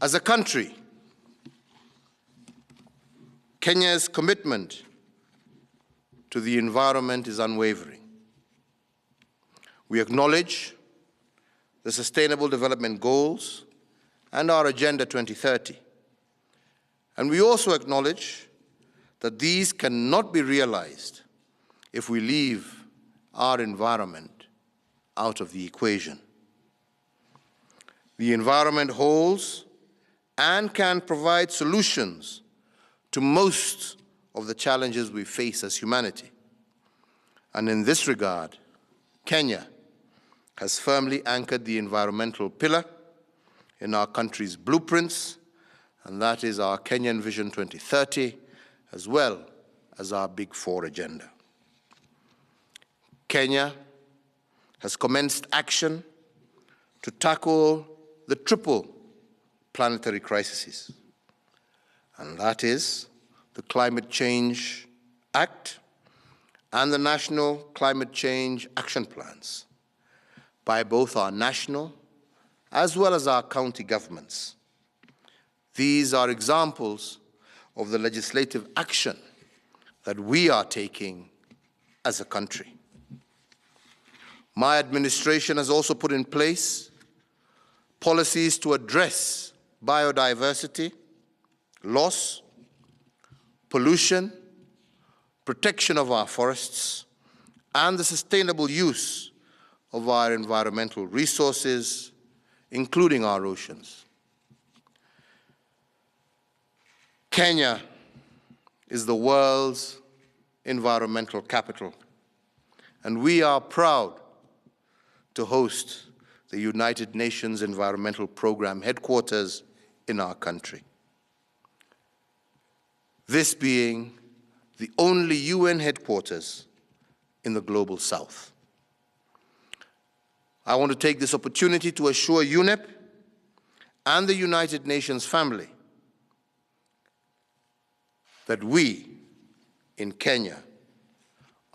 As a country, Kenya's commitment to the environment is unwavering. We acknowledge the Sustainable Development Goals and our Agenda 2030. And we also acknowledge that these cannot be realized if we leave our environment out of the equation. The environment holds and can provide solutions to most of the challenges we face as humanity. And in this regard, Kenya has firmly anchored the environmental pillar in our country's blueprints, and that is our Kenyan Vision 2030, as well as our Big Four agenda. Kenya has commenced action to tackle the triple planetary crises, and that is the Climate Change Act and the National Climate Change Action Plans by both our national as well as our county governments. These are examples of the legislative action that we are taking as a country. My administration has also put in place policies to address biodiversity, loss, pollution, protection of our forests, and the sustainable use of our environmental resources, including our oceans. Kenya is the world's environmental capital, and we are proud to host the United Nations Environmental Programme headquarters in our country. This being the only UN headquarters in the Global South. I want to take this opportunity to assure Unep and the United Nations family that we in Kenya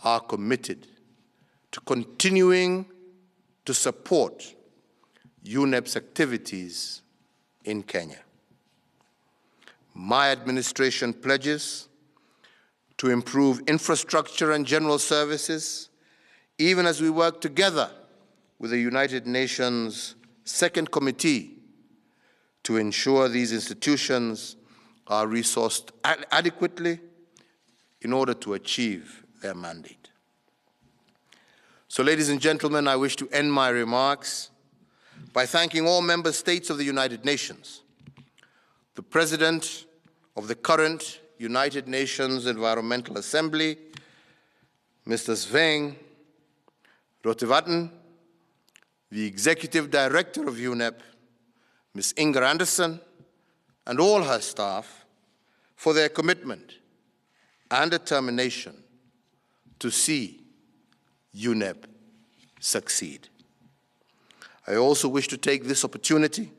are committed to continuing to support UNEP's activities in Kenya. My administration pledges to improve infrastructure and general services, even as we work together with the United Nations Second Committee to ensure these institutions are resourced adequately in order to achieve their mandate. So, ladies and gentlemen, I wish to end my remarks by thanking all member states of the United Nations, the President of the current United Nations Environmental Assembly, Mr. Sveng Rotevatn, the Executive Director of UNEP, Ms. Inger Anderson, and all her staff for their commitment and determination to see UNEP succeed. I also wish to take this opportunity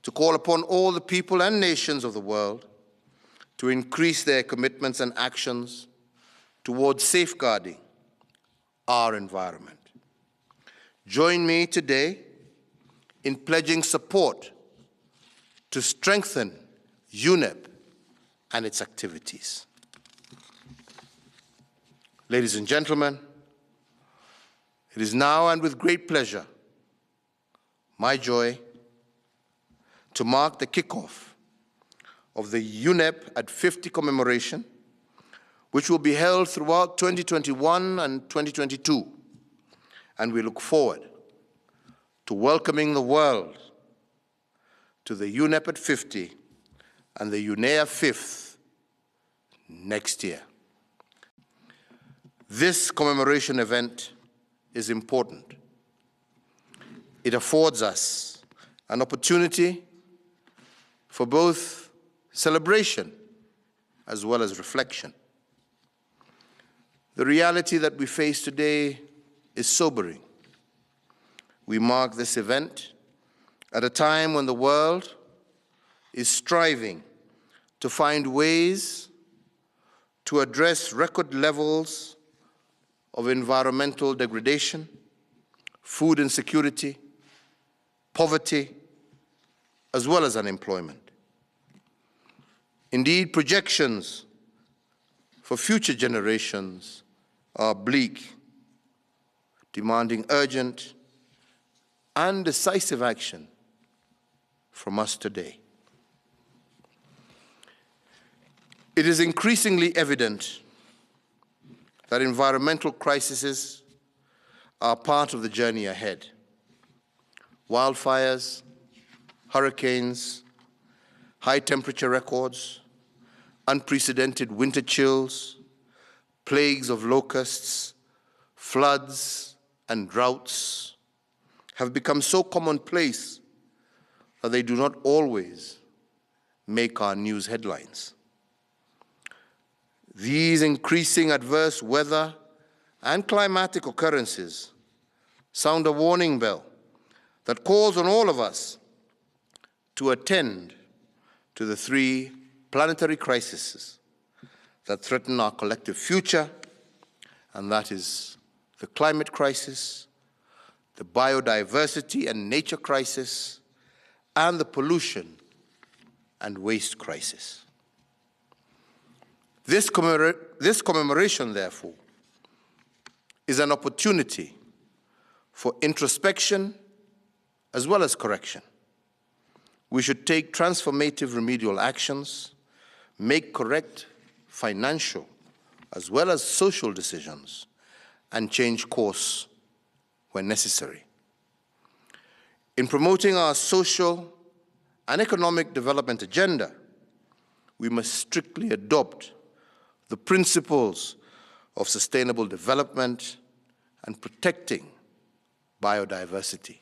to call upon all the people and nations of the world to increase their commitments and actions towards safeguarding our environment. Join me today in pledging support to strengthen UNEP and its activities. Ladies and gentlemen, it is now and with great pleasure my joy to mark the kickoff of the UNEP at 50 commemoration, which will be held throughout 2021 and 2022. And we look forward to welcoming the world to the UNEP at 50 and the UNEA 5th next year. This commemoration event is important. It affords us an opportunity for both celebration as well as reflection. The reality that we face today is sobering. We mark this event at a time when the world is striving to find ways to address record levels of environmental degradation, food insecurity, poverty, as well as unemployment. Indeed, projections for future generations are bleak, demanding urgent and decisive action from us today. It is increasingly evident that environmental crises are part of the journey ahead. Wildfires, hurricanes, high temperature records, unprecedented winter chills, plagues of locusts, floods, and droughts have become so commonplace that they do not always make our news headlines. These increasing adverse weather and climatic occurrences sound a warning bell that calls on all of us to attend to the three planetary crises that threaten our collective future, and that is the climate crisis, the biodiversity and nature crisis, and the pollution and waste crisis. This commemoration, therefore, is an opportunity for introspection as well as correction. We should take transformative remedial actions, make correct financial as well as social decisions, and change course when necessary. In promoting our social and economic development agenda, we must strictly adopt the principles of sustainable development and protecting biodiversity.